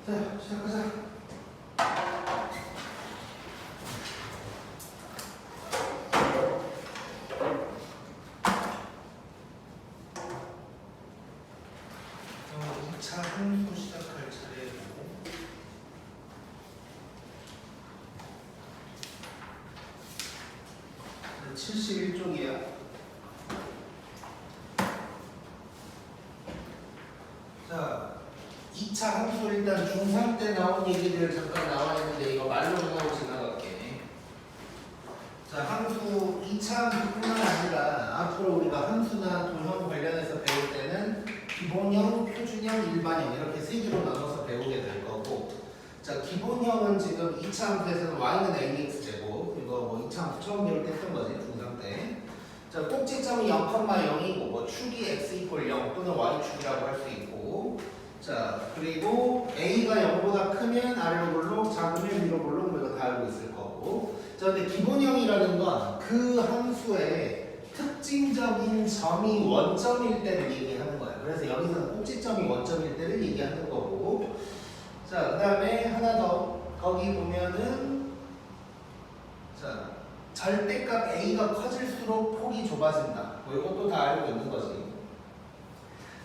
자, 시작하자. 차 함수 시작할 차례고 71쪽이야. 자, 2차 함수 일단 중3 때 나온 얘기들 잠깐 나와 있는데 이거 말로만 하고 지나갈게. 자, 함수 2차 함수뿐만 아니라 앞으로 우리가 함수나 도형 관련해서 배울 때는 기본형, 표준형, 일반형 이렇게 세 개로 나눠서 배우게 될 거고, 자, 기본형은 지금 2차 함수에서는 y는 ax 제곱, 이거 뭐 2차 함수 처음 배울 때 했던 거지, 중3 때. 자, 꼭지점이 0,0이고 뭐 축이 x 이퀄 0 또는 y축이라고 할 수 있고, 자, 그리고 a가 0보다 크면 아래로 볼록, 작으면 위로 볼록, 뭐 이거 다 알고 있을 거고. 자, 근데 기본형이라는 건 그 함수의 특징적인 점이 원점일 때를 얘기하는 거야. 그래서 여기서는 꼭지점이 원점일 때를 얘기하는 거고. 자, 그 다음에 하나 더. 거기 보면은, 자, 절대값 a가 커질수록 폭이 좁아진다. 뭐 이것도 다 알고 있는 거지.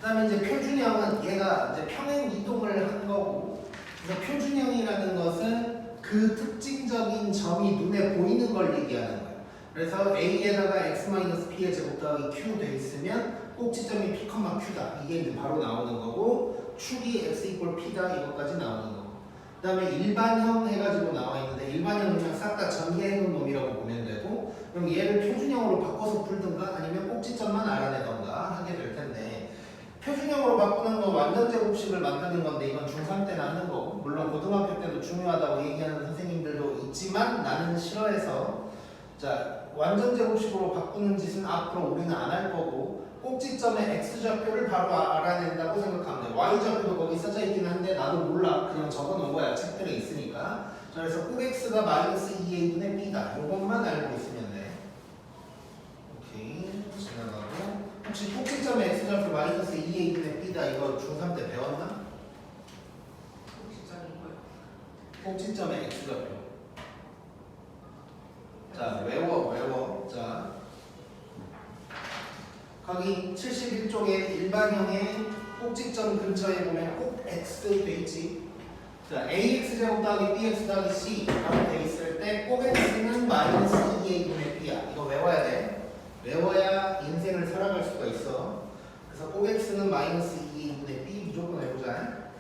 그 다음에 이제 표준형은 얘가 이제 평행 이동을 한 거고, 그래서 표준형이라는 것은 그 특징적인 점이 눈에 보이는 걸 얘기하는 거예요. 그래서 a에다가 x-p의 제곱 더하기 q 돼 있으면 꼭지점이 p, q다. 이게 이제 바로 나오는 거고, 축이 x 이퀄 p다. 이것까지 나오는 거고. 그 다음에 일반형 해가지고 나와 있는데, 일반형은 그냥 싹 다 전개해놓은 놈이라고 보면 되고, 그럼 얘를 표준형으로 바꿔서 풀든가 아니면 꼭지점만 알아내던가 하게 될 텐데, 표준형으로 바꾸는 건 완전 제곱식을 만드는 건데 이건 중3 때는 하는 거고, 물론 고등학교 때도 중요하다고 얘기하는 선생님들도 있지만 나는 싫어해서, 자, 완전 제곱식으로 바꾸는 짓은 앞으로 우리는 안 할 거고, 꼭지점의 x좌표를 바로 알아낸다고 생각하면 돼. y좌표도 거기 써져 있긴 한데 나도 몰라. 그냥 적어놓은 거야. 책들에 있으니까. 자, 그래서 꼭 x가 마이너스 2a분의 b다. 이것만 알고 있으면 돼. 오케이, 지나가고. 혹시 꼭지점의 x좌표 마이너스 2a분의 b다. 이거 중3 때 배웠나? 꼭지점의 x좌표. 자, 외워. 자, 거기 71쪽에 일반형의 꼭지점 근처에 보면 꼭 x 돼 있지. 자, ax 제곱 더하기 bx 더하기 c 라고 돼 있을 때 꼭 x는 마이너스 2a분의 b야. 이거 외워야 돼. 외워야 인생을 살아갈 수가 있어. 그래서 꼭 x는 마이너스 2a분의 b 무조건 외우자.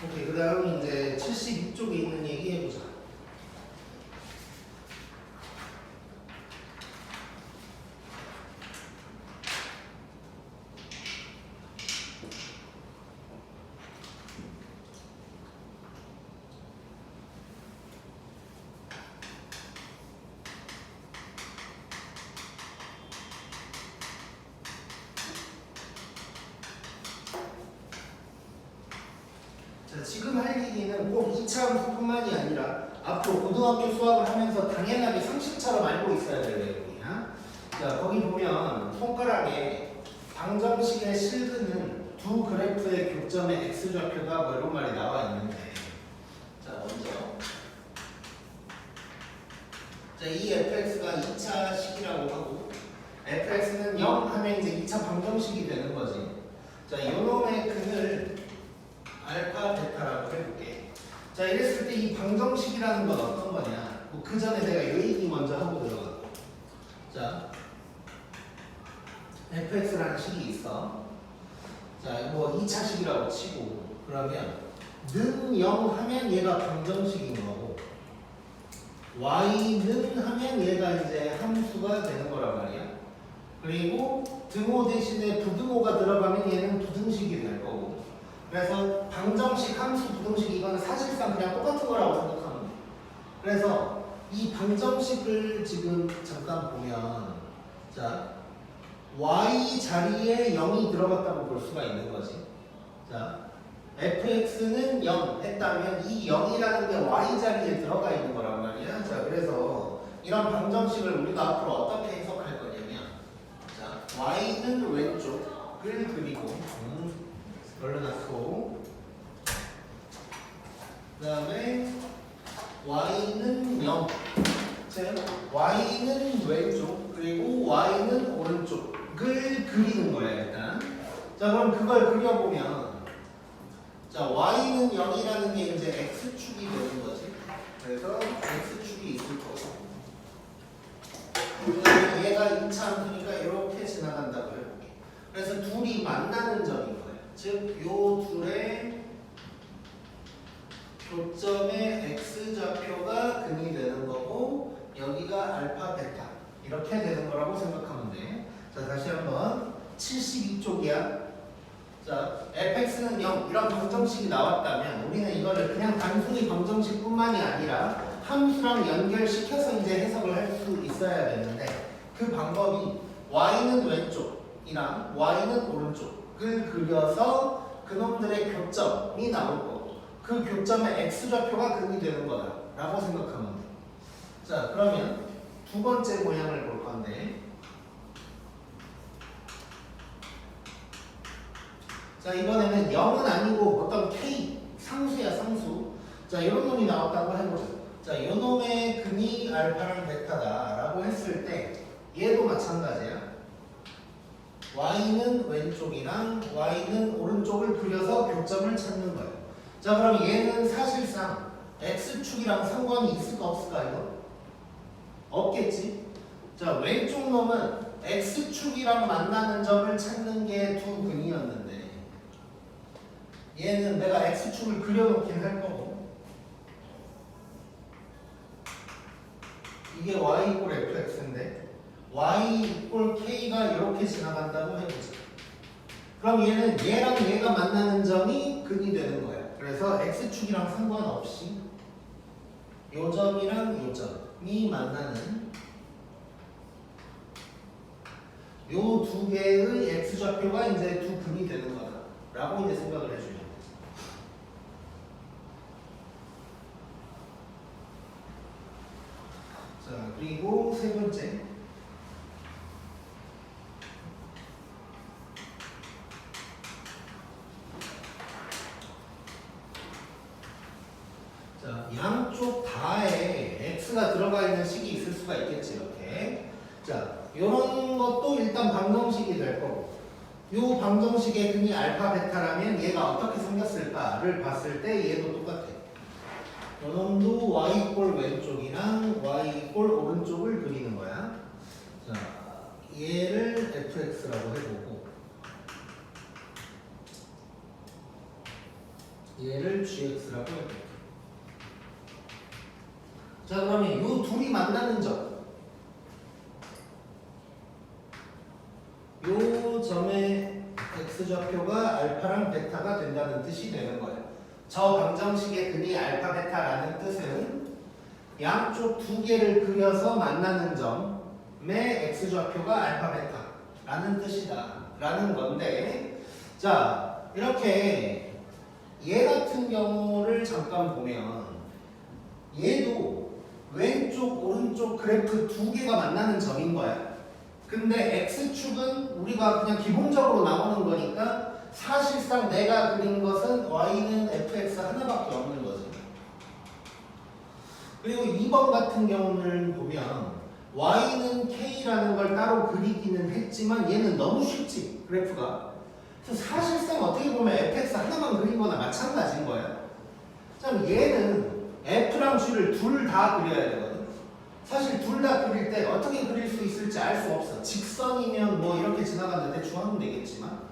오케이, 그 다음 이제 72쪽에 있는 얘기 해보자. 지금 할 얘기는 꼭 2차 함수뿐만이 아니라 앞으로 고등학교 수학을 하면서 당연하게 상식처럼 알고 있어야 될 내용이야. 자, 거기 보면 손가락에 방정식의 실근은 두 그래프의 교점의 x좌표가 뭐 이런 말이 나와 있는데, 자, 먼저 자, 이 fx가 2차 식이라고 하고 fx는 0 하면 이제 2차 방정식이 되는 거지. 자, 이놈의 근을 알파, 베타라고 해볼게. 자, 이랬을 때 이 방정식이라는 건 어떤 거냐? 뭐 그 전에 내가 요 얘기 먼저 하고 들어가. 자, fx라는 식이 있어. 자, 뭐 2차 식이라고 치고, 그러면 는 0 하면 얘가 방정식인 거고, y는 하면 얘가 이제 함수가 되는 거란 말이야. 그리고 등호 대신에 부등호가 들어가면 얘는 부등식이 될 거고. 그래서 방정식, 함수, 부등식 이거는 사실상 그냥 똑같은 거라고 생각하면 돼. 그래서 이 방정식을 지금 잠깐 보면, 자, y 자리에 0이 들어갔다고 볼 수가 있는 거지. 자, fx는 0 했다면 이 0이라는 게 y 자리에 들어가 있는 거란 말이야. 자, 그래서 이런 방정식을 우리가 앞으로 어떻게 해석할 거냐면, 자, y는 왼쪽을 그리고 걸러놨고, 자, 그럼 그걸 그려보면 자, y는 0이라는 게 이제 x축이 되는 거지. 그래서 x축이 있을 거고 얘가 2차 함수니까 이렇게 지나간다고 해볼게. 그래서 둘이 만나는 점인 거예요. 즉, 요 둘의 교점의 x좌표가 근이 되는 거고 여기가 알파, 베타 이렇게 되는 거라고 생각하면 돼. 자, 다시 한번 72쪽이야. 자, fx는 0 이런 방정식이 나왔다면 우리는 이거를 그냥 단순히 방정식뿐만이 아니라 함수랑 연결시켜서 이제 해석을 할 수 있어야 되는데 그 방법이 y는 왼쪽이랑 y는 오른쪽을 그려서 그놈들의 교점이 나올 거고 그 교점의 x좌표가 근이 되는 거다라고 생각하면 돼. 자, 그러면 두 번째 모양을 볼 건데 자, 이번에는 0은 아니고 어떤 k 상수야, 상수. 자, 이런 놈이 나왔다고 해보자. 자, 요 놈의 근이 알파랑 베타다라고 했을 때 얘도 마찬가지야. y는 왼쪽이랑 y는 오른쪽을 그려서 교점을 찾는 거예요. 자, 그럼 얘는 사실상 x축이랑 상관이 있을까 없을까 이거? 없겠지. 자, 왼쪽 놈은 x축이랑 만나는 점을 찾는 게 두 근이었는데 얘는 내가 x축을 그려놓긴 할 거고 이게 y 이꼴 fx인데 y 이꼴 k가 이렇게 지나간다고 해보자. 그럼 얘는 얘랑 얘가 만나는 점이 근이 되는 거야. 그래서 x축이랑 상관없이 요 점이랑 요 점이 만나는 요 두 개의 x좌표가 이제 두 근이 되는 거다 라고 이제 생각을 해주면 돼. 자, 그리고 세 번째. 자, 양쪽 다에 x가 들어가 있는 식이 있을 수가 있겠지, 이렇게. 자, 요런 것도 일단 방정식이 될 거고. 요 방정식의 근이 알파, 베타라면 얘가 어떻게 생겼을까를 봤을 때 얘도 똑같아. 요놈도 y 이꼴 왼쪽이랑 y 이꼴 오른쪽을 그리는 거야. 자, 얘를 fx라고 해보고 얘를 gx라고 해볼게. 자, 그러면 요 둘이 만나는 점, 요 점의 x좌표가 알파랑 베타가 된다는 뜻이 되는 거예요. 저 방정식의 근이 알파, 베타라는 뜻은 양쪽 두 개를 그려서 만나는 점의 x좌표가 알파, 베타라는 뜻이다 라는 건데, 자, 이렇게 얘 같은 경우를 잠깐 보면 얘도 왼쪽, 오른쪽 그래프 두 개가 만나는 점인 거야. 근데 x축은 우리가 그냥 기본적으로 나오는 거니까 사실상 내가 그린 것은 y는 fx 하나밖에 없는 거지. 그리고 2번 같은 경우는 보면 y는 k라는 걸 따로 그리기는 했지만 얘는 너무 쉽지, 그래프가. 그래서 사실상 어떻게 보면 fx 하나만 그린 거나 마찬가지인 거야. 참 얘는 f랑 g를 둘 다 그려야 되거든. 사실 둘 다 그릴 때 어떻게 그릴 수 있을지 알 수 없어. 직선이면 뭐 이렇게 지나가는데 대충 하면 되겠지만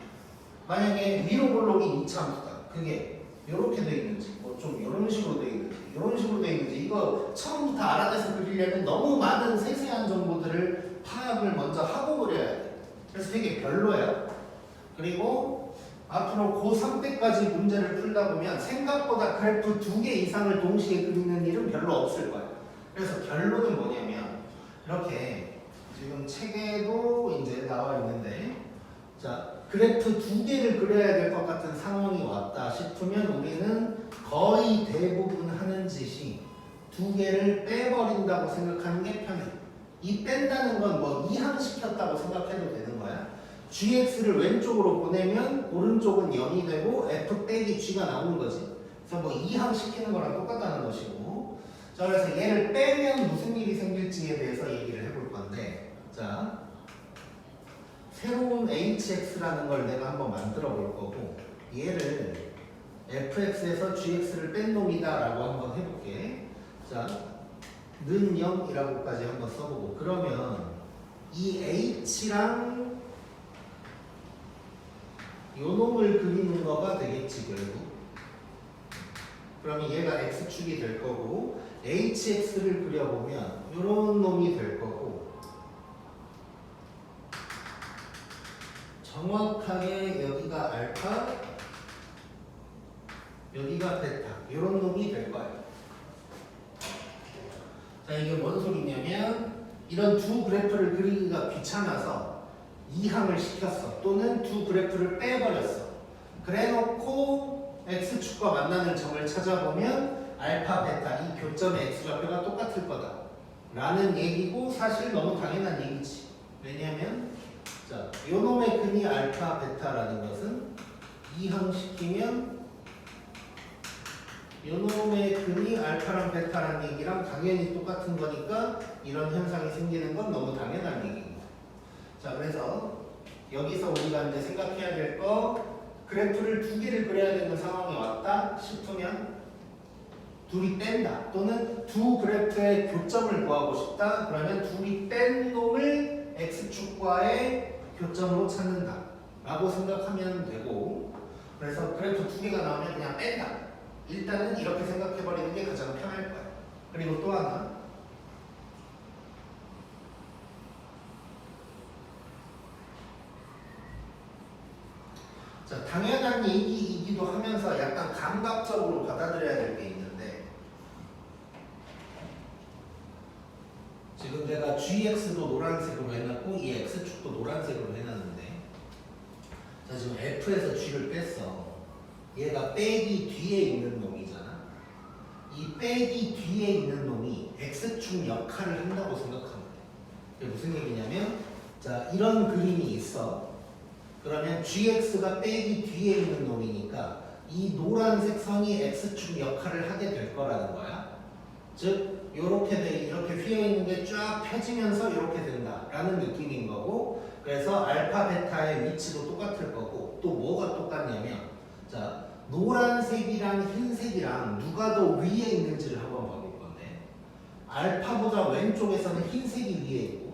만약에 위로 볼록이 2차 함수다. 그게 이렇게 돼 있는지 뭐 좀 이런 식으로 돼 있는지 이런 식으로 돼 있는지 이거 처음부터 알아내서 그리려면 너무 많은 세세한 정보들을 파악을 먼저 하고 그려야 돼. 그래서 되게 별로야. 그리고 앞으로 고3 때까지 문제를 풀다 보면 생각보다 그래프 2개 이상을 동시에 그리는 일은 별로 없을 거야. 그래서 결론은 뭐냐면 이렇게 지금 책에도 이제 나와 있는데, 자, 그래프 2개를 그려야 될 것 같은 상황이 왔다 싶으면 우리는 거의 대부분 하는 짓이 2개를 빼버린다고 생각하는 게 편해. 이 뺀다는 건 뭐 이항시켰다고 생각해도 되는 거야. gx를 왼쪽으로 보내면 오른쪽은 0이 되고 f 빼기 g가 나오는 거지. 그래서 뭐 이항시키는 거랑 똑같다는 것이고. 자, 그래서 얘를 빼면 무슨 일이 생길지에 대해서 얘기를 해볼 건데, 자, 새로운 hx라는 걸 내가 한번 만들어 볼 거고 얘를 fx에서 gx를 뺀 놈이다 라고 한번 해볼게. 자, 는 0이라고까지 한번 써보고 그러면 이 h랑 요 놈을 그리는 거가 되겠지 결국. 그러면 얘가 x축이 될 거고 hx를 그려보면 요런 놈이 될 거고 정확하게 여기가 알파 여기가 베타 요런 놈이 될 거예요. 자, 이게 뭔 소리냐면 이런 두 그래프를 그리기가 귀찮아서 이항을 시켰어. 또는 두 그래프를 빼버렸어. 그래놓고 x축과 만나는 점을 찾아보면 알파, 베타 이 교점의 x좌표가 똑같을 거다 라는 얘기고 사실 너무 당연한 얘기지. 왜냐하면 자, 요 놈의 근이 알파, 베타라는 것은 이항시키면 요 놈의 근이 알파랑 베타라는 얘기랑 당연히 똑같은 거니까 이런 현상이 생기는 건 너무 당연한 얘기입니다. 자, 그래서 여기서 우리가 이제 생각해야 될 거 그래프를 두 개를 그려야 되는 상황이 왔다 싶으면 둘이 뺀다 또는 두 그래프의 교점을 구하고 싶다 그러면 둘이 뺀 놈을 x축과의 교점으로 찾는다 라고 생각하면 되고 그래서 그래프 두 개가 나오면 그냥 뺀다 일단은 이렇게 생각해버리는 게 가장 편할 거야. 그리고 또 하나 자, 당연한 얘기이기도 하면서 약간 감각적으로 받아들여야 될 게 있는데 지금 내가 gx도 노란색으로 해놨고 이 x축도 노란색으로 해놨는데 자, 지금 f에서 g를 뺐어. 얘가 빼기 뒤에 있는 놈이잖아. 이 빼기 뒤에 있는 놈이 x축 역할을 한다고 생각하면 돼. 이게 무슨 얘기냐면 자, 이런 그림이 있어. 그러면 gx가 빼기 뒤에 있는 놈이니까 이 노란색 선이 x축 역할을 하게 될 거라는 거야. 즉 이렇게 휘어 있는 게 쫙 펴지면서 이렇게 된다라는 느낌인 거고 그래서 알파 베타의 위치도 똑같을 거고 또 뭐가 똑같냐면 자, 노란색이랑 흰색이랑 누가 더 위에 있는지를 한번 봐볼 건데 알파보다 왼쪽에서는 흰색이 위에 있고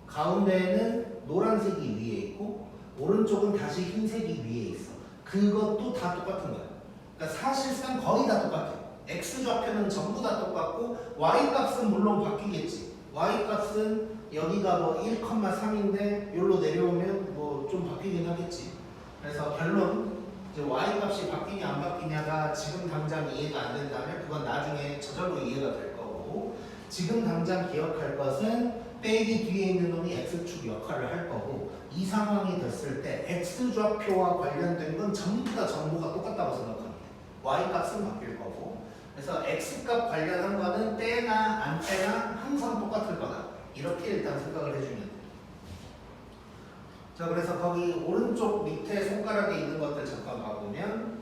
가운데에는 노란색이 위에 있고 오른쪽은 다시 흰색이 위에 있어. 그것도 다 똑같은 거야. 그러니까 사실상 거의 다 똑같아. x좌표는 전부 다 똑같고 y값은 물론 바뀌겠지. y값은 여기가 뭐 1,3인데 여기로 내려오면 뭐 좀 바뀌긴 하겠지. 그래서 결론 이제 y값이 바뀌냐 안 바뀌냐가 지금 당장 이해가 안 된다면 그건 나중에 저절로 이해가 될 거고 지금 당장 기억할 것은 빼기 뒤에 있는 놈이 x축 역할을 할 거고 이 상황이 됐을 때 x좌표와 관련된 건 전부 다 정보가 똑같다고 생각합니다. y값은 바뀔 거고 그래서 x값 관련한 거는 빼나 안 빼나 항상 똑같을 거다. 이렇게 일단 생각을 해주면 돼요. 자, 그래서 거기 오른쪽 밑에 손가락에 있는 것들 잠깐 봐보면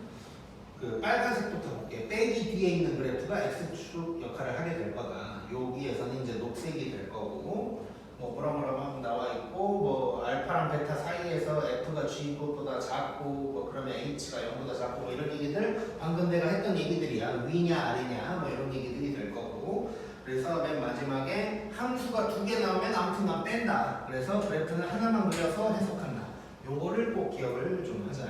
그 빨간색부터 볼게요. 빼기 뒤에 있는 그래프가 x축 역할을 하게 될 거다. 여기에서는 이제 녹색이 될 거고 뭐 뭐라고 나와 있고 뭐 알파랑 베타 사이에서 f가 g보다 작고 뭐 그러면 h가 0보다 작고 뭐 이런 얘기들 방금 내가 했던 얘기들이야. 위냐 아래냐 뭐 이런 얘기들이 될 거고 그래서 맨 마지막에 함수가 두 개 나오면 아무튼 난 뺀다. 그래서 그래프는 하나만 그려서 해석한다. 요거를 꼭 기억을 좀 하자.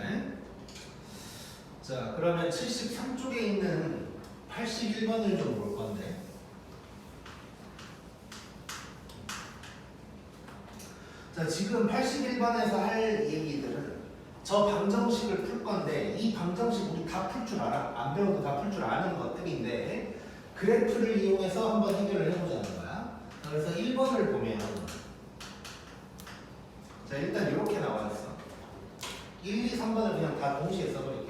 자, 그러면 73쪽에 있는 81번을 좀 볼 건데 자, 지금 81번에서 할 얘기들은 저 방정식을 풀 건데 이 방정식 우리 다 풀 줄 알아. 안 배워도 다 풀 줄 아는 것들인데 그래프를 이용해서 한번 해결을 해보자는 거야. 그래서 1번을 보면 자, 일단 이렇게 나와 있어. 1, 2, 3번을 그냥 다 동시에 써버릴게.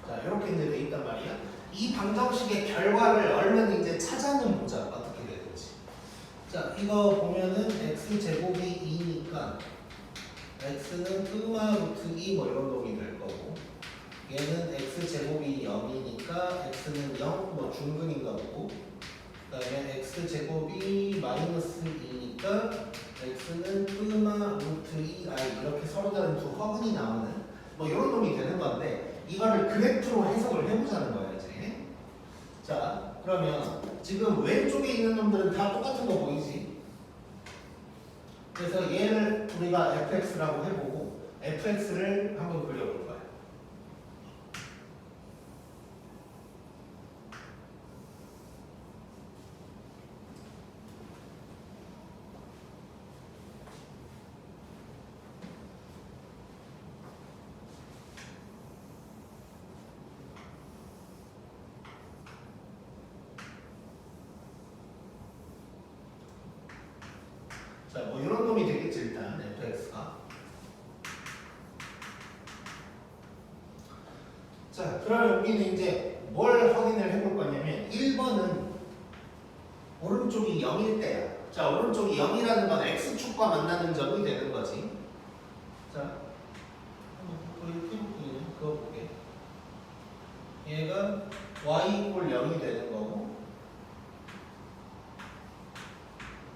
자, 이렇게 이제 돼 있단 말이야. 이 방정식의 결과를 얼른 이제 찾아는 보자. 어떻게 되는지. 자, 이거 보면은 x제곱이 2니까 x는 2마 루트 2 뭐 이런 놈이 될 거고 얘는 x제곱이 0이니까 x는 0, 뭐 중근인가 보고 그 다음에 x제곱이 마이너스 2니까 x는 끄마 루트 2i 이렇게 서로 다른 두 허근이 나오는 뭐 이런 놈이 되는 건데 이거를 그래프로 해석을 해보자는 거예요 이제. 자 그러면 지금 왼쪽에 있는 놈들은 다 똑같은 거 보이지? 그래서 얘를 우리가 fx라고 해보고 fx를 한번 그려볼 거야. 자, 뭐 이런 놈이 되겠지 일단 fx가. 자, 그러면 우리는 이제 뭘 확인을 해볼 거냐면 1번은 오른쪽이 0일 때야. 자, 오른쪽이 0이라는 건 x축과 만나는 점이 되는 거지. 자, 한번 이렇게 볼게요. 그거 볼게. 얘가 y = 0이 되는 거고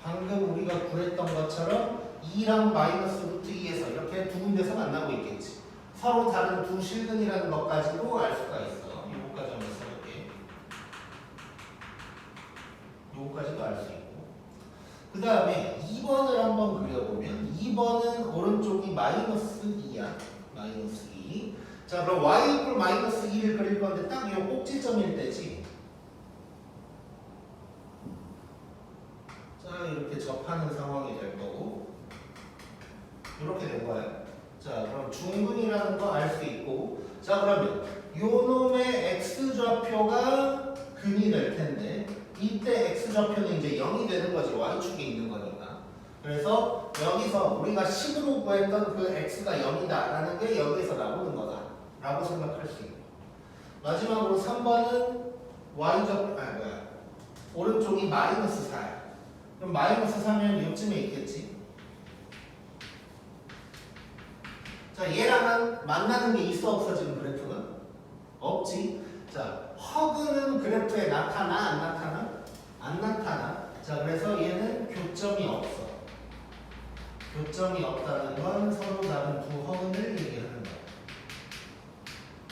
방금 우리가 구했던 것처럼 2랑 마이너스 루트 2에서 이렇게 두 군데서 만나고 있겠지. 서로 다른 두 실근이라는 것 가지고 알 수가 있어. 요거까지 한번 써볼게. 요거까지도 알 수 있고. 그 다음에 2번을 한번 그려보면 2번은 오른쪽이 마이너스 2야. 마이너스 2. 자 그럼 y = 마이너스 2를 그릴 건데 딱 요 꼭지점일 때지. 자 이렇게 접하는 상황이 될 거고 이렇게 된 거야. 자 그럼 중근이라는 거 알 수 있고 자 그러면 요 놈의 x좌표가 근이 될 텐데 이때 x좌표는 이제 0이 되는 거지. y축에 있는 거니까. 그래서 여기서 우리가 식으로 구했던 그 x가 0이다 라는 게 여기에서 나오는 거다 라고 생각할 수 있고 마지막으로 3번은 y좌표 오른쪽이 마이너스 4야. 그럼 마이너스 4면 요쯤에 있겠지. 자 얘랑은 만나는 게 있어 없어 지금 그래프는? 없지. 자 허근은 그래프에 나타나 안 나타나? 안 나타나. 자 그래서 얘는 교점이 없어. 교점이 없다는 건 서로 다른 두 허근을 얘기하는 거야.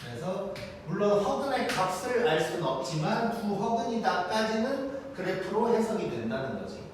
그래서 물론 허근의 값을 알 수는 없지만 두 허근이다까지는 그래프로 해석이 된다는 거지.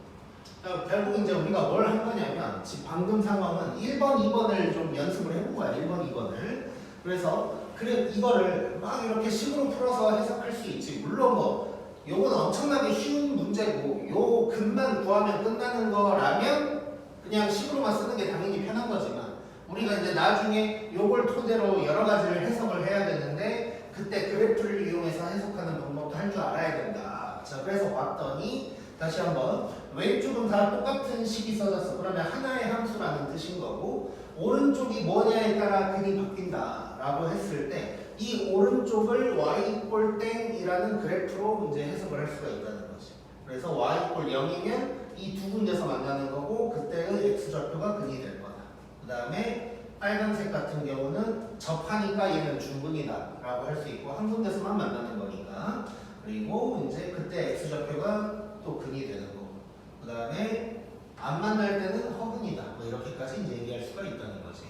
결국 이제 우리가 뭘 한 거냐면 지금 방금 상황은 1번, 2번을 좀 연습을 해본 거야. 1번, 2번을. 그래서 그래 이거를 막 이렇게 식으로 풀어서 해석할 수 있지. 물론 뭐 요건 엄청나게 쉬운 문제고 요 근만 구하면 끝나는 거라면 그냥 식으로만 쓰는 게 당연히 편한 거지만 우리가 이제 나중에 요걸 토대로 여러 가지를 해석을 해야 되는데 그때 그래프를 이용해서 해석하는 방법도 할 줄 알아야 된다. 자 그래서 봤더니 다시 한번 왼쪽은 다 똑같은 식이 써졌어. 그러면 하나의 함수라는 뜻인 거고 오른쪽이 뭐냐에 따라 근이 바뀐다 라고 했을 때 이 오른쪽을 y = 땡이라는 그래프로 이제 해석을 할 수가 있다는 거지. 그래서 y = 0이면 이 두 군데서 만나는 거고 그때의 x좌표가 근이 될 거다. 그 다음에 빨간색 같은 경우는 접하니까 얘는 중근이다 라고 할 수 있고 한 군데서만 만나는 거니까. 그리고 이제 그때 x좌표가 또 근이 되는 거고 그 다음에 안 만날 때는 허근이다 뭐 이렇게까지 이제 얘기할 수가 있다는 거지.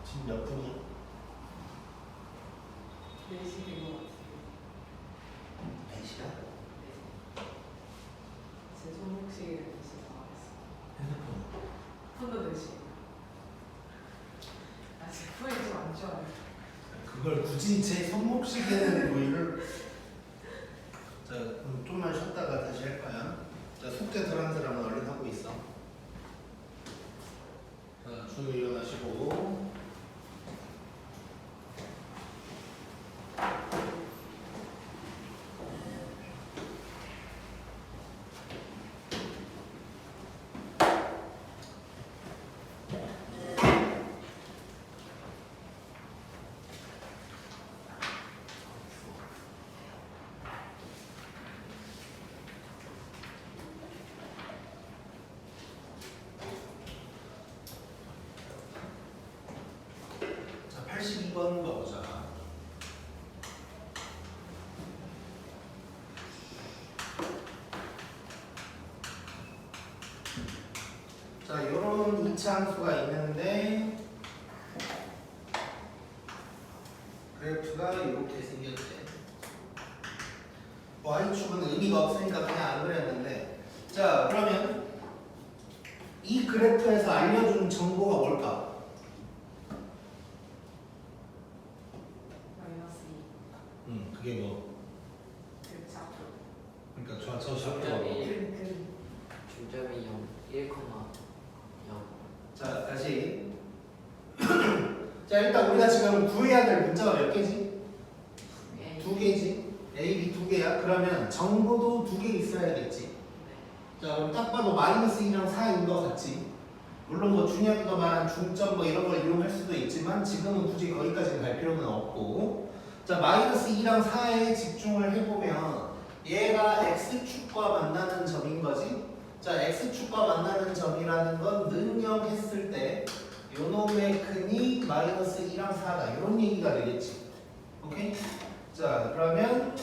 지금 몇 분이야? 4시 된 것 같아요. 4시간? 제 손목시계를 4시 나와있어요. 핸드폰 폰도 4시. 제 폰이 좀 안 좋아요. 그걸 굳이 제 손목시계는 뭐 이럴 자 그럼 좀만 쉬었다가 다시 할 거야. 자 숙제 덜한 사람은 얼른 하고 있어. 자 준우 일어나시고 82번 가보자. 자, 이런 2차 함수가 있는데 그래프가 이렇게 생겼대. y축은 의미가 없으니까 그냥 안 그랬는데, 자 그러면 이 그래프에서 알려준 정보가 뭘까? -2 그게 뭐? 그 좌표 그러니까 저 좌표가 점점이 뭐? 중점이 0, 1,0. 자 다시 자 일단 우리가 지금 구해야 될 문자가 몇 개지? 두 개지? A, B 두 개야? 그러면 정보도 두 개 있어야겠지. 자 그럼 딱 봐도 -2랑 4인 것 같지? 물론 뭐 준혁이가 말한 중점 뭐 이런 걸 이용할 수도 있지만 지금은 굳이 거기까지 갈 필요는 없고, 자 -2랑 4에 집중을 해보면 얘가 x축과 만나는 점인 거지. 자 x축과 만나는 점이라는 건 능력했을 때 요놈의 근이 -2랑 4다 이런 얘기가 되겠지. 오케이? 자 그러면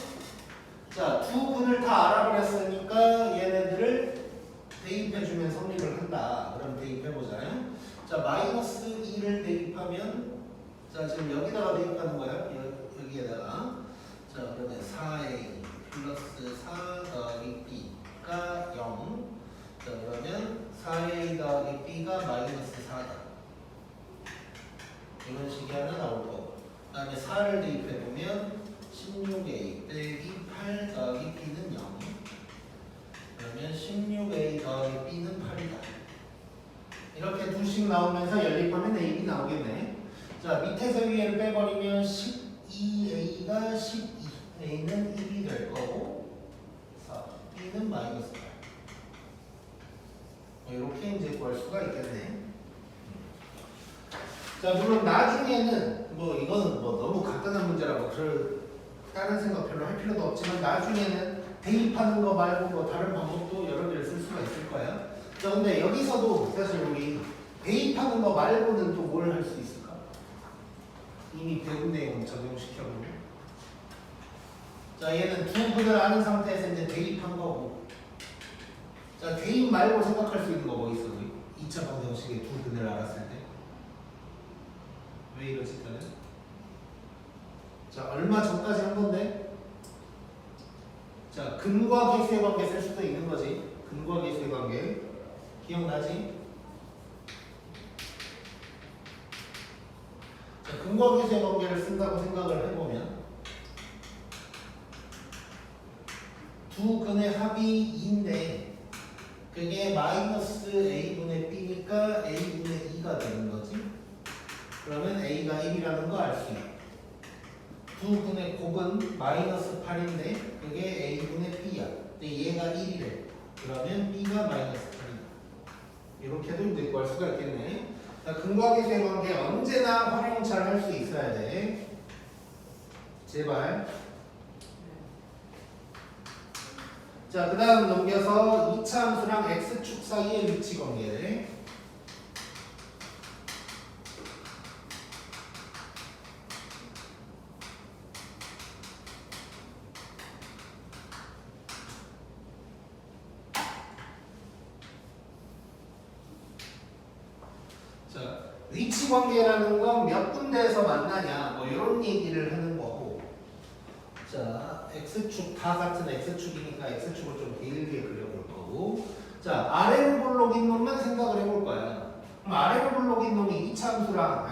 자 두 분을 다 알아버렸으니까 얘네들을 대입해주면 성립을 한다. 그럼 대입해보자. 자 -2를 대입하면 자 지금 여기다가 대입하는 거야. 여기에다가 자 그러면 4a 플러스 4 더하기 b가 0. 자 그러면 4a 더하기 b가 -4다. 이런 식이 하나 나올 거고, 그 다음에 4를 대입해보면 16a 빼기 8 더하기 b는 0. 그러면 16a 더하기 b는 8이다. 이렇게 두식 나오면서 연립하면 ab 나오겠네. 자 밑에서 위에를 빼버리면 12a가 12, a는 1이 될 거고 4, b는 -8. 이렇게 이제 구할 수가 있겠네. 자 물론 나중에는 뭐 이거는 뭐 너무 간단한 문제라고 그럴 다른 생각 별로 할 필요도 없지만 나중에는 대입하는 거 말고 뭐 다른 방법도 여러 개를 쓸 수가 있을 거야. 자 근데 여기서도 사실 우리 대입하는 거 말고는 또 뭘 할 수 있을까? 이미 배운 내용 적용시켜보면 자 얘는 두 분을 아는 상태에서 이제 대입한 거고, 자 대입 말고 생각할 수 있는 거 뭐 있어? 우리 2차 방정식의 두 분을 알았을 때 왜 이러지? 자 얼마 전까지 한 건데, 자 근과 계수의 관계 쓸 수도 있는 거지. 근과 계수의 관계 기억나지? 자 근과 계수의 관계를 쓴다고 생각을 해보면 두 근의 합이 2인데 그게 -a분의 b니까 a분의 2가 되는 거지. 그러면 a가 1이라는 거 알 수 있고, 두 분의 곱은 -8인데 그게 a분의 b야. 근데 얘가 1이래. 그러면 b가 -8이다. 이렇게도 이제 구할 수가 있겠네. 자, 근과 계수의 관계 언제나 활용 잘 할 수 있어야 돼. 제발. 자, 그 다음 넘겨서 2차 함수랑 x축 사이의 위치 관계. 자, 위치 관계라는 건 몇 군데에서 만나냐 뭐 이런 얘기를 하는 거고, 자 x축 다 같은 x축이니까 x축을 좀 길게 그려볼 거고, 자 아래로 볼록인 놈만 생각을 해볼 거야. 그럼 아래로 볼록인 놈이 2차 함수랑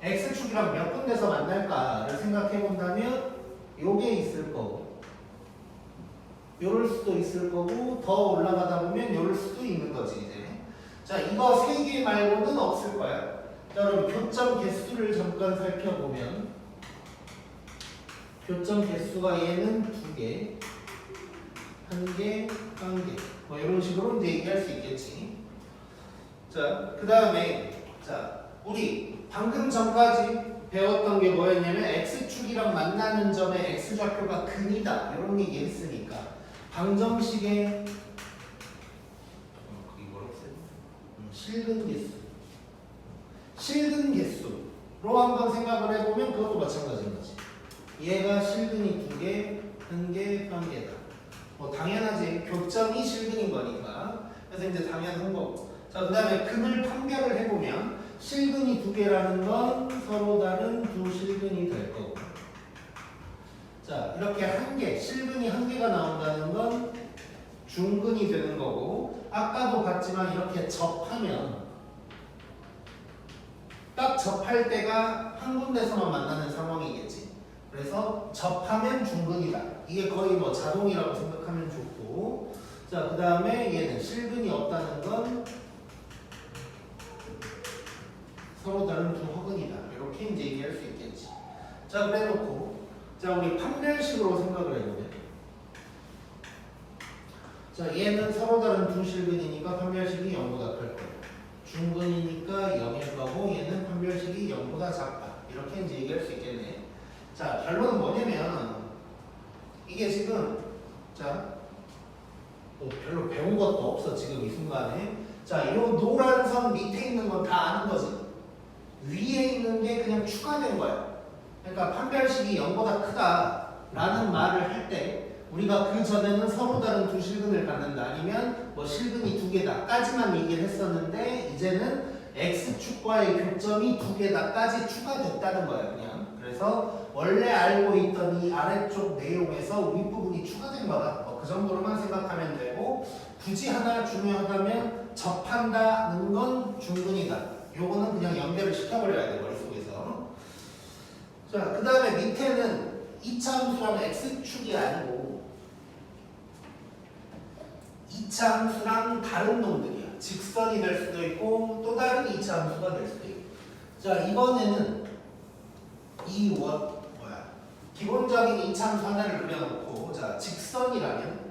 x축이랑 몇 군데서 만날까를 생각해 본다면 요게 있을 거고 요럴 수도 있을 거고 더 올라가다 보면 요럴 수도 있는 거지 이제. 자 이거 3개 말고는 없을 거야. 자 그럼 교점 개수를 잠깐 살펴보면 교점 개수가 얘는 2개, 1개, 1개 뭐 이런 식으로 이제 얘기할 수 있겠지. 자 그 다음에 자 우리 방금 전까지 배웠던 게 뭐였냐면 x축이랑 만나는 점의 x좌표가 근이다 이런 얘기 했으니까 방정식의 실근 개수 한번 생각을 해보면 그것도 마찬가지인 거지. 얘가 실근이 2개, 1개, 1개다. 뭐 당연하지. 교점이 실근인 거니까. 그래서 이제 당연한 거고. 자, 그 다음에 근을 판별을 해보면 실근이 2개라는 건 서로 다른 두 실근이 될 거고. 자, 이렇게 1개, 실근이 1개가 나온다는 건 중근이 되는 거고, 아까도 봤지만 이렇게 접하면 딱 접할 때가 한 군데서만 만나는 상황이겠지. 그래서 접하면 중근이다. 이게 거의 뭐 자동이라고 생각하면 좋고, 자, 그 다음에 얘는 실근이 없다는 건 서로 다른 두 허근이다. 이렇게 이제 얘기할 수 있겠지. 자, 그래 놓고, 자, 우리 판별식으로 생각을 해보면, 자, 얘는 서로 다른 두 실근이니까 판별식이 0보다 클 거고, 중근이니까 0일 거고, 얘는 판별식이 0보다 작다. 이렇게 이제 얘기할 수 있겠네. 자, 결론은 뭐냐면, 이게 지금, 자, 별로 배운 것도 없어, 지금 이 순간에. 자, 이 노란 선 밑에 있는 건 다 아는 거지. 위에 있는 게 그냥 추가된 거야. 그러니까 판별식이 0보다 크다라는 말을 할 때, 우리가 그 전에는 서로 다른 두 실근을 갖는다, 아니면 뭐 실근이 2개다까지만 얘기를 했었는데, 이제는 x축과의 교점이 2개다까지 추가됐다는 거야, 그냥. 그래서 원래 알고 있던 이 아래쪽 내용에서 윗부분이 추가된 거다. 그 정도로만 생각하면 되고, 굳이 하나 중요하다면 접한다는 건 중근이다. 요거는 그냥 연결을 시켜버려야 돼, 머릿속에서. 자, 그 다음에 밑에는 이차함수랑 x축이 아니고 이차함수랑 다른 놈들이야. 직선이 될 수도 있고 또 다른 이차함수가 될 수도 있고. 자, 이번에는 기본적인 이차함수 하나를 그려놓고, 자, 직선이라면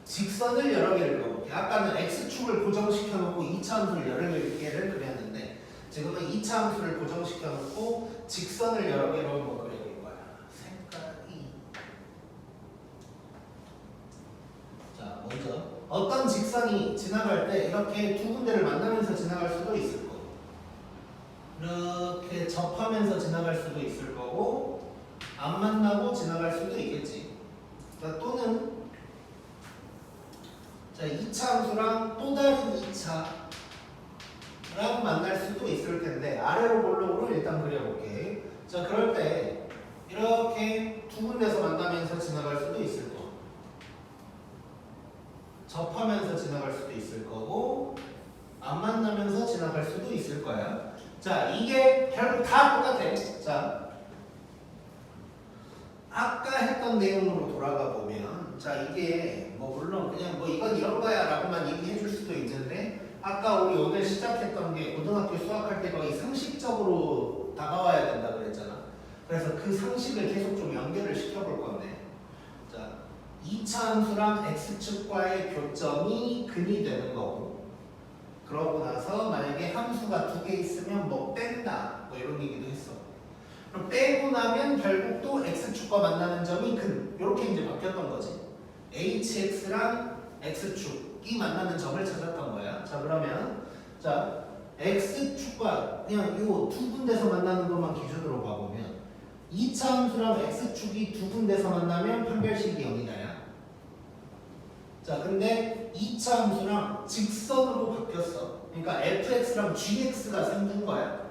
직선을 여러 개를 그려볼게. 아까는 x축을 고정시켜 놓고 이차함수를 여러 개를 그렸는데, 지금은 이차함수를 고정시켜 놓고 직선을 여러 개로 한번 그려볼 거야. 색깔이. 자, 먼저 어떤 직선이 지나갈 때 이렇게 두 군데를 만나면서 지나갈 수도 있을 거고, 이렇게 접하면서 지나갈 수도 있을 거고, 안 만나고 지나갈 수도 있겠지. 자, 또는 자, 2차 함수랑 또 다른 2차랑 만날 수도 있을 텐데, 아래로 볼록으로 일단 그려볼게. 자, 그럴 때 이렇게 두 군데서 만나면서 지나갈 수도 있을 거고, 접하면서 지나갈 수도 있을 거고, 안 만나면서 지나갈 수도 있을 거야. 자, 이게 결국 다 똑같아. 자, 아까 했던 내용으로 돌아가 보면, 자, 이게 뭐 물론 그냥 뭐 이건 이런 거야 라고만 얘기해 줄 수도 있는데, 아까 우리 오늘 시작했던 게 고등학교 수학할 때 거의 상식적으로 다가와야 된다 그랬잖아. 그래서 그 상식을 계속 좀 연결을 시켜볼 건데, 자, 2차 함수랑 x축과의 교점이 근이 되는 거고, 그러고 나서 만약에 함수가 2개 있으면 뭐 뺀다 뭐 이런 얘기도 했어. 그럼 빼고 나면 결국 또 x축과 만나는 점이 근, 이렇게 이제 바뀌었던 거지. hx랑 x축이 만나는 점을 찾았던 거야. 자, 그러면 자, x축과 그냥 요 두 군데서 만나는 것만 기준으로 봐보면, 2차 함수랑 x축이 두 군데서 만나면 판별식이 0이다야. 자, 근데 2차 함수랑 직선으로 바뀌었어. 그러니까 fx랑 gx가 생긴 거야.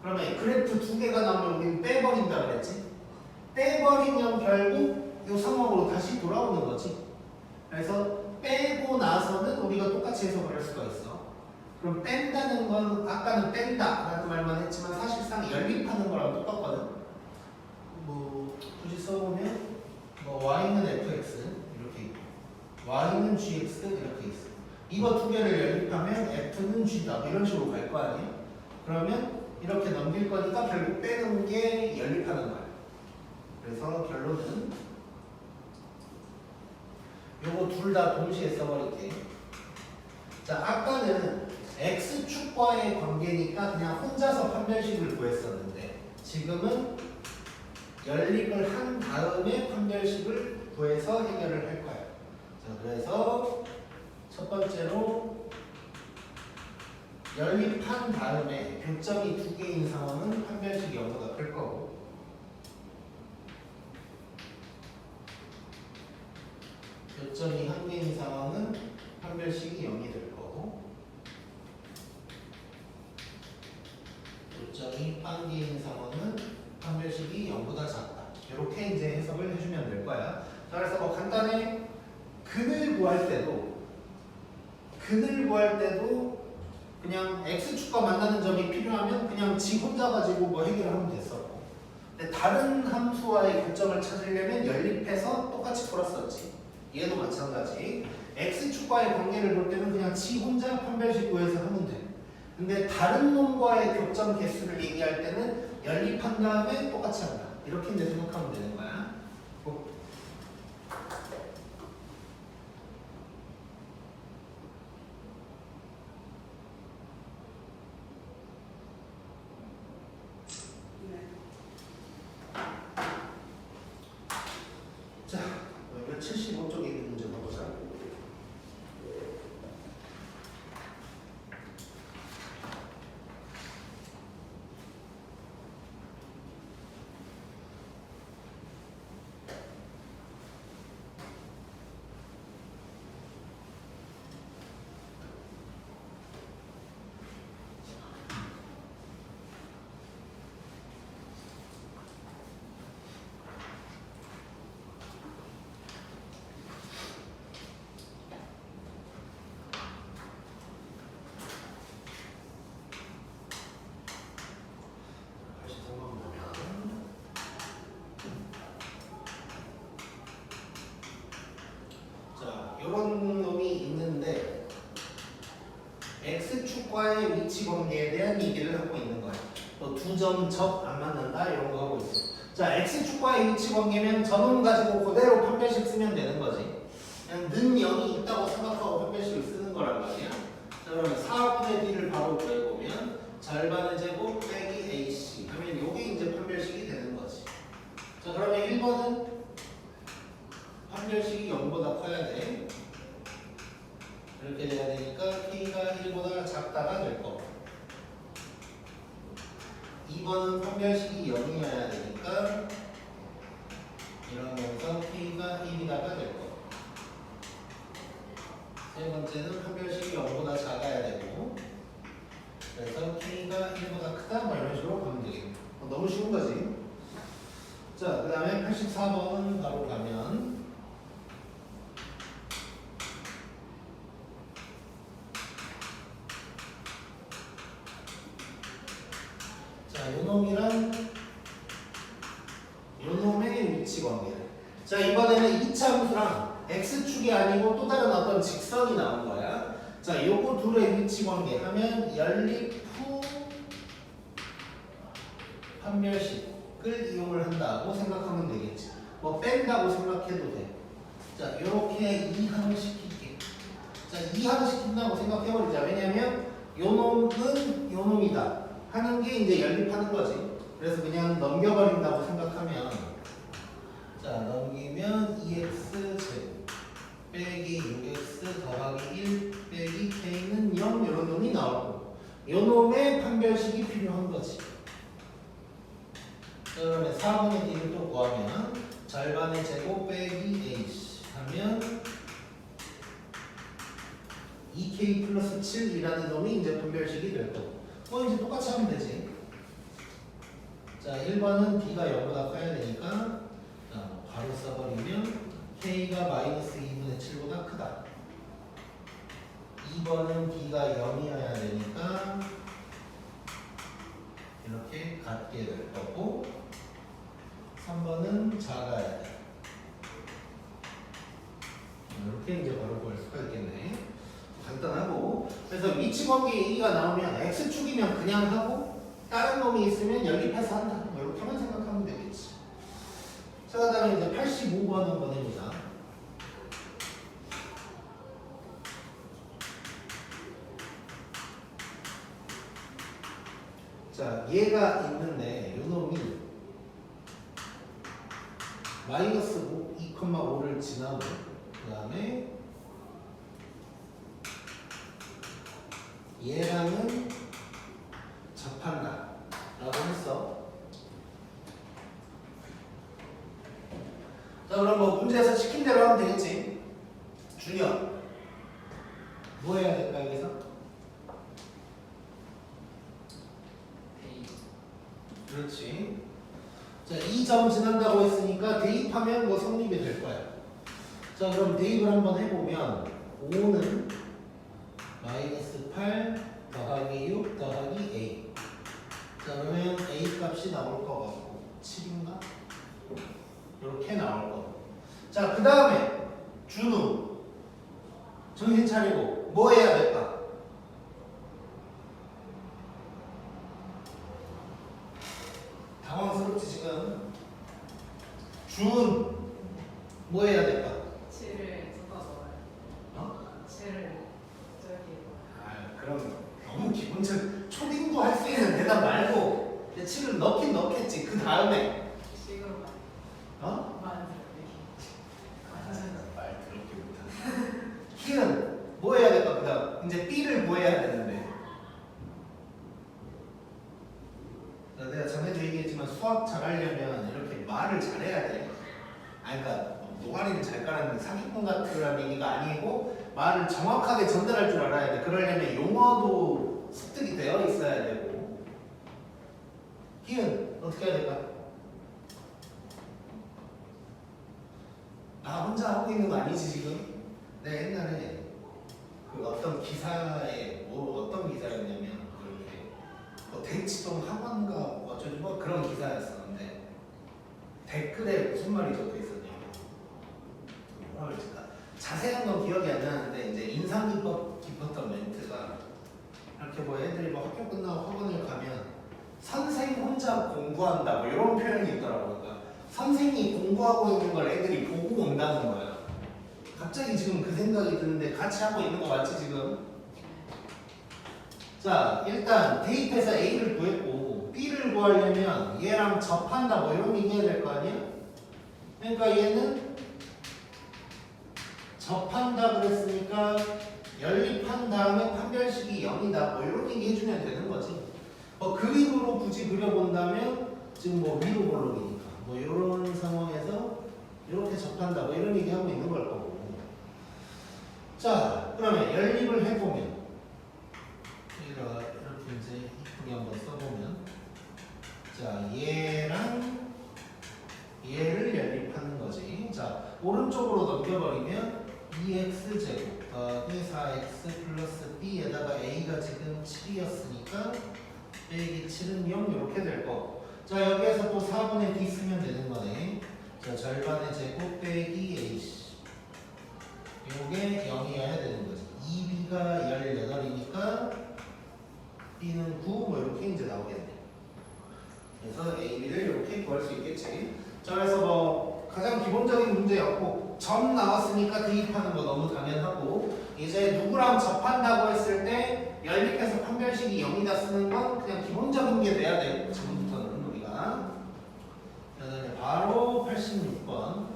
그러면 그래프 두 개가 나오면 우리는 빼버린다 그랬지? 빼버리면 결국 이 상황으로 다시 돌아오는 거지. 그래서 빼고 나서는 우리가 똑같이 해석을 할 수가 있어. 그럼 뺀다는 건 아까는 뺀다 라는 말만 했지만 사실상 연립하는 거랑 똑같거든. 뭐 굳이 써보면 뭐 y는 fx 이렇게 있고 y는 gx 이렇게 있어. 이거 두 개를 연립하면 f는 g다 이런 식으로 갈 거 아니야? 그러면 이렇게 넘길 거니까 결국 빼는 게 연립하는 거야. 그래서 결론은 요거 둘 다 동시에 써버릴게. 자, 아까는 x축과의 관계니까 그냥 혼자서 판별식을 구했었는데, 지금은 연립을 한 다음에 판별식을 구해서 해결을 할 거야. 자, 그래서 첫 번째로 연립한 다음에 교점이 2개인 상황은 판별식이 0보다 클 거고 교점이 1개인 상황은 판별식이 0이 될 거고 교점이 1개인 상황은 판별식이 0보다 작다. 이렇게 이제 해석을 해주면 될 거야. 자, 그래서 뭐 간단해. 근을 구할 때도 그냥 x축과 만나는 점이 필요하면 그냥 지 혼자 가지고 뭐 해결하면 됐었고, 근데 다른 함수와의 교점을 찾으려면 연립해서 똑같이 풀었었지. 얘도 마찬가지. x축과의 관계를 볼 때는 그냥 지 혼자 판별식 구해서 하면 돼. 근데 다른 놈과의 교점 개수를 얘기할 때는 연립한 다음에 똑같이 한다. 이렇게 이제 생각하면 되는 거야. 네. 자, 이거 75쪽에 있는 문제 봐보자. 다시 생각해보면 자, 이런 놈이 있는데 x축과의 위치 관계에 대한 얘기를 하고 있는 거야. 또 두 점 접 안 맞는다 이런 거 하고 있어. 자, x축과의 위치 관계면 저놈 가지고 그대로 판별식 쓰면 되는 거지. 그냥 는 0이 있다고 생각하고 판별식을 쓰는 거란 말이야. 자, 그러면 4분의 b를 바로 구해보면 절반의 제곱 빼기 ac 하면 요게 이제 판별식이 되는 거지. 자, 그러면 1번은 판별식이 0보다 커야 돼. 이렇게 돼야 되니까 k가 1보다 작다가 될 거고, 2번은 판별식이 0이어야 되니까 이러면서 k가 1이다가 될 거고, 세 번째는 판별식이 0보다 작아야 되고, 그래서 k가 1보다 크다 뭐 이런 식으로 가면 되겠네. 너무 쉬운 거지. 자, 그 다음에 84번 바로 가면 자, 요놈이랑 요놈의 위치 관계. 자, 이번에는 2차 함수랑 x축이 아니고 또 다른 어떤 직선이 나온 거야. 자, 요거 둘의 위치 관계 하면 연립 후 판별식을 이용을 한다고 생각하면 되겠지. 뭐 뺀다고 생각해도 돼. 자, 요렇게 이항시킬게. 자, 이항시킨다고 생각해버리자. 왜냐면 요놈은 요놈이다 하는 게 이제 연립하는 거지. 그래서 그냥 넘겨버린다고 생각하면, 자, 넘기면 2x 빼기 6x 더하기 1 빼기 k는 0 이런 놈이 나오고, 요 놈의 판별식이 필요한 거지. 그러면 4분의 d를 또 구하면 절반의 제곱 빼기 ac 하면 2k 플러스 7이라는 놈이 이제 분별식이 될 거고, 이제 똑같이 하면 되지. 자, 1번은 b가 0보다 커야 되니까 바로 써버리면 k가 마이너스 2분의 7보다 크다. 2번은 b가 0이어야 되니까 이렇게 같게 될 거고, 3번은 작아야 돼. 이렇게 이제 바로 구할 수가 있겠네. 간단하고, 그래서 위치 관계 얘기가 나오면 x축이면 그냥 하고 다른 놈이 있으면 연립해서 한다. 이렇게만 생각하면 되겠지. 자, 그 다음에 이제 85번 한번 해보자. 자, 얘가 있는데 요 놈이 마이너스 2,5를 지나고 그 다음에 얘랑은 접한다 라고 했어. 자, 그럼 뭐 문제에서 시킨 대로 하면 되겠지. 준혁 뭐 해야 될까 여기서? A. 그렇지. 자, 2점 지난다고 했으니까 대입하면 뭐 성립이 될 거야. 자, 그럼 대입을 한번 해보면 5는 마이너스 8 더하기 6 더하기 A. 자, 그러면 A 값이 나올 것 같고 7인가? 이렇게 나올 거고. 자, 그 다음에 준우 정신 차리고 뭐 해야 될까? 당황스럽지 지금. 준 뭐 해야 될까? 7을 섞어서 어? 7을 저기 아, 그럼 너무 기본적 초딩도 할 수 있는 대답 말고 7을 넣긴 넣겠지. 그 다음에 식으로 어? 만들기. 말 그렇게 못하네. 키는 뭐 해야 될까? 그 다음 이제 B를 구해야 되는데. 자, 내가 전에도 얘기했지만 수학 잘하려면 이렇게 말을 잘해야 돼. 아니, 그러니까 노가리를 잘 깔았는데 사기꾼 같으라는 얘기가 아니고 말을 정확하게 전달할 줄 알아야 돼. 그러려면 용어도 습득이 되어 있어야 되고. 희은 어떻게 해야 될까? 나 혼자 하고 있는 거 아니지 지금? 내가 옛날에 그 어떤 기사에 뭐 어떤 기사였냐면 그렇게 뭐 대치동 학원가 뭐 어쩌지 뭐 그런 기사였었는데 댓글에 무슨 말이 적혀 있었냐? 뭐라 그랬을까? 자세한 건 기억이 안 나는데 이제 인상 깊었던 멘트가 이렇게 뭐 애들이 뭐 학교 끝나고 학원을 가면 선생 혼자 공부한다 뭐 이런 표현이 있더라고요. 그러니까 선생이 공부하고 있는 걸 애들이 보고 온다는 거야. 갑자기 지금 그 생각이 드는데 같이 하고 있는 거 맞지 지금? 자, 일단 대입해서 A를 구했고 B를 구하려면 얘랑 접한다 뭐 이런 얘기 해야 될 거 아니야? 그러니까 얘는 접한다 그랬으니까 연립한 다음에 판별식이 0이다 뭐 이런 얘기 해주면 되는 거지. 뭐 그림으로 굳이 그려본다면 지금 뭐 위로 볼록이니까 뭐 이런 상황에서 이렇게 접한다 뭐 이런 얘기 하고 있는 걸 거고. 자, 그러면 연립을 해보면 이렇게 이제 이쁘게 한번 써보면 자, 얘랑 얘를 연립하는 거지. 자, 오른쪽으로 넘겨버리면 2x제곱 더하기 4x 플러스 b에다가 a가 지금 7이었으니까 빼기 7은 0 이렇게 될 거고. 자, 여기에서 또 4분의 d 쓰면 되는 거네. 자, 절반의 제곱 빼기 ac 요게 0이어야 되는 거지. 2b가 18이니까 b는 9 뭐 이렇게 이제 나오겠네. 그래서 a, b를 이렇게 구할 수 있겠지. 자, 그래서 뭐 가장 기본적인 문제였고 점 나왔으니까 대입하는 거 너무 당연하고 이제 누구랑 접한다고 했을 때 연립해서 판별식이 0이다 쓰는 건 그냥 기본적인 게 돼야 되고 지금부터는 우리가. 그다음에 바로 86번.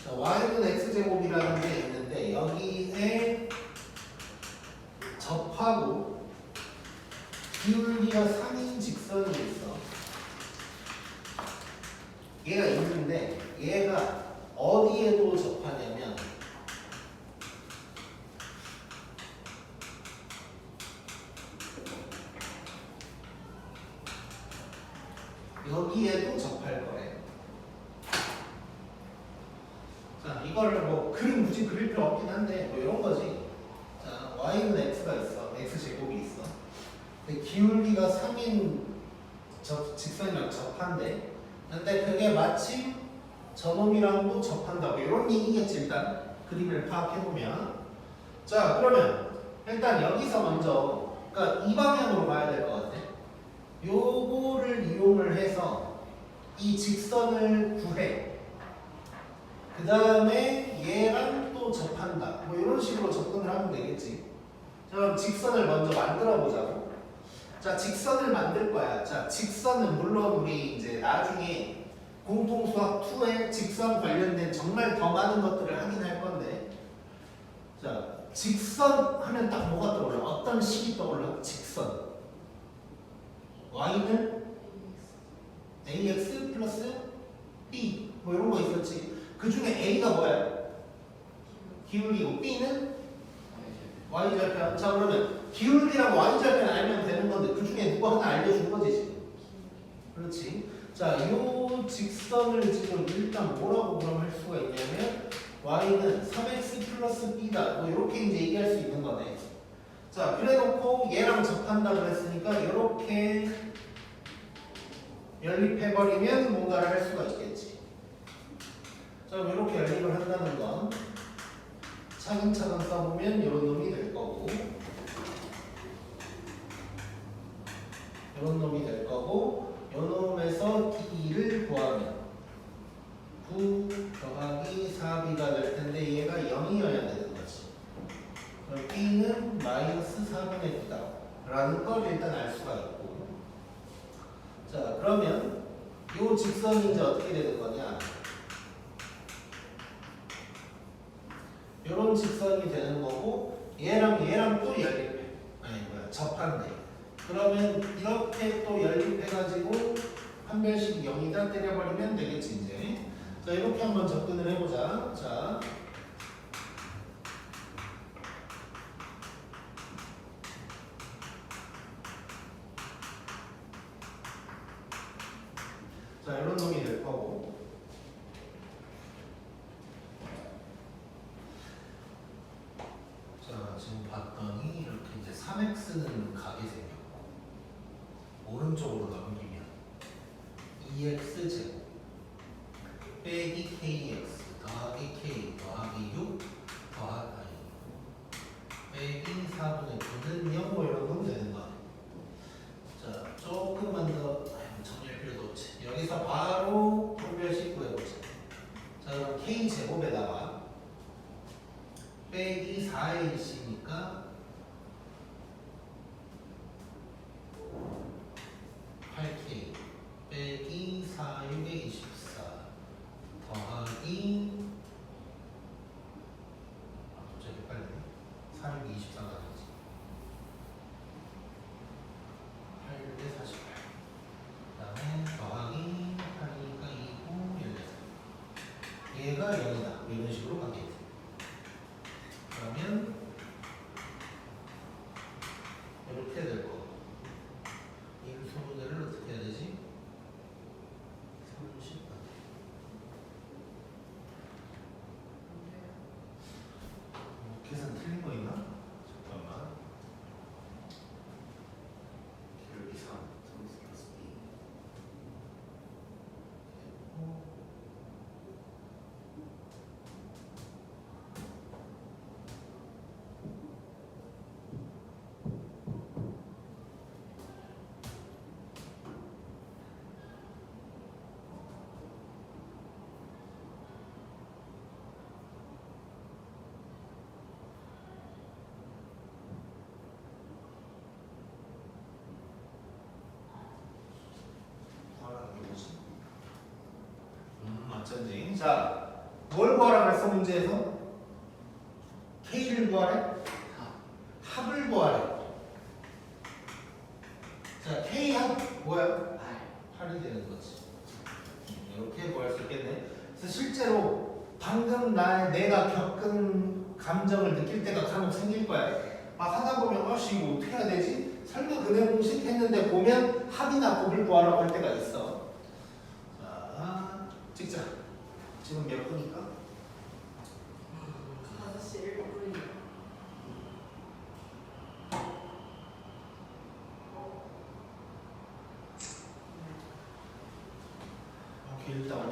자, y는 x제곱이라는 게 있는데 여기에 접하고 기울기가 3인 직선이 있어. 얘가 있는데 얘가 어디에도 접하냐면 여기에도 접할 거예요. 자, 이거를 뭐 그림 굳이 그릴 필요 없긴 한데 뭐 이런 거지. 자, y는 x가 있어. x제곱이 있어. 근데 기울기가 3인 직선이랑 접한대. 근데 그게 마침 저놈이랑도 접한다. 뭐 이런 얘기겠지. 일단 그림을 파악해보면. 자, 그러면 일단 여기서 먼저 그러니까 이 방향으로 가야 될 것 같아. 요거를 이용을 해서 이 직선을 구해. 그 다음에 얘랑 또 접한다. 뭐 이런 식으로 접근을 하면 되겠지. 자, 그럼 직선을 먼저 만들어 보자고. 자, 직선을 만들 거야. 자, 직선은 물론 우리 이제 나중에 공통수학 2에 직선 관련된 정말 더 많은 것들을 하긴 할 건데 직선 하면 딱 뭐가 떠올라? 어떤 식이 떠올라? 직선. y는 ax 플러스 b 뭐 이런 거 있었지. 그 중에 a가 뭐야? 기울기고 b는 y절편. 자 그러면 기울기랑 y절편 알면 되는 건데 그 중에 누구 하나 알려준 거지 지금. 그렇지. 자, 이 직선을 지금 일단 뭐라고 그럼 할 수가 있냐면 y는 3x 플러스 b다. 뭐 이렇게 이제 얘기할 수 있는 거네. 자, 그래놓고 얘랑 접한다 그랬으니까 이렇게 연립해버리면 뭔가를 할 수가 있겠지. 자, 그럼 이렇게 연립을 한다는 건 차근차근 써보면 이런 놈이 될 거고, 이런 놈이 될 거고, 요 놈에서 d를 구하면 9 더하기 4b가 될 텐데 얘가 0이어야 되는 거지. 그럼 b는 마이너스 4분의 9다 라는 걸 일단 알 수가 있고, 자 그러면 요 직선이 이제 어떻게 되는 거냐, 요런 직선이 되는 거고 얘랑 또 연립해. 아니 뭐야, 접한대. 그러면 이렇게 또 연립해가지고 한 별씩 0이다 때려버리면 되겠지 이제. 자 이렇게 한번 접근을 해보자. 자 이런 놈이 될 거고, 자 지금 봤더니 이렇게 이제 3x는 가게 생겼고 오른쪽으로 넘기면 2x 제곱 빼기 kx 더하기 k 더하기 6 더하기 빼기 4분의 9는 0 뭐 이런 건 되는 거야. 자 조금만 더 정리할 필요도 없지. 여기서 바로 분별식 구해보자. 자 그럼 k 제곱에다가 빼기 4의 1이니까 8k 빼기 4, 6의 24 더하기 갑자기 헷갈리네. 4, 6이 24가 되지. 8, 6의 48 그 다음에 더하기 8이니까 2고 16 얘가 0이다 이런 식으로 가겠지. 그러면 이렇게 될 거고, 이 소문을 어떻게 해야 되지? 30 계산 틀린 거 있나? 잠깐만. 기울기 3 플러스 b 어쩐지. 자, 뭘 구하라 그랬어 문제에서? K를 구하래? 합을 구하래. 자, K 합 뭐야? 8이 되는 거지. 이렇게 구할 수 있겠네. 그래서 실제로 방금 내가 겪은 감정을 느낄 때가 간혹 생길 거야. 막 하다 보면 아씨 이거 어떻게 해야 되지? 설마 그 내용 식했는데 보면 합이나 곱을 구하라고 할 때가 있어. 자, 찍자. 지금 몇 분일까? 5시 1분이요. 오케이, 일단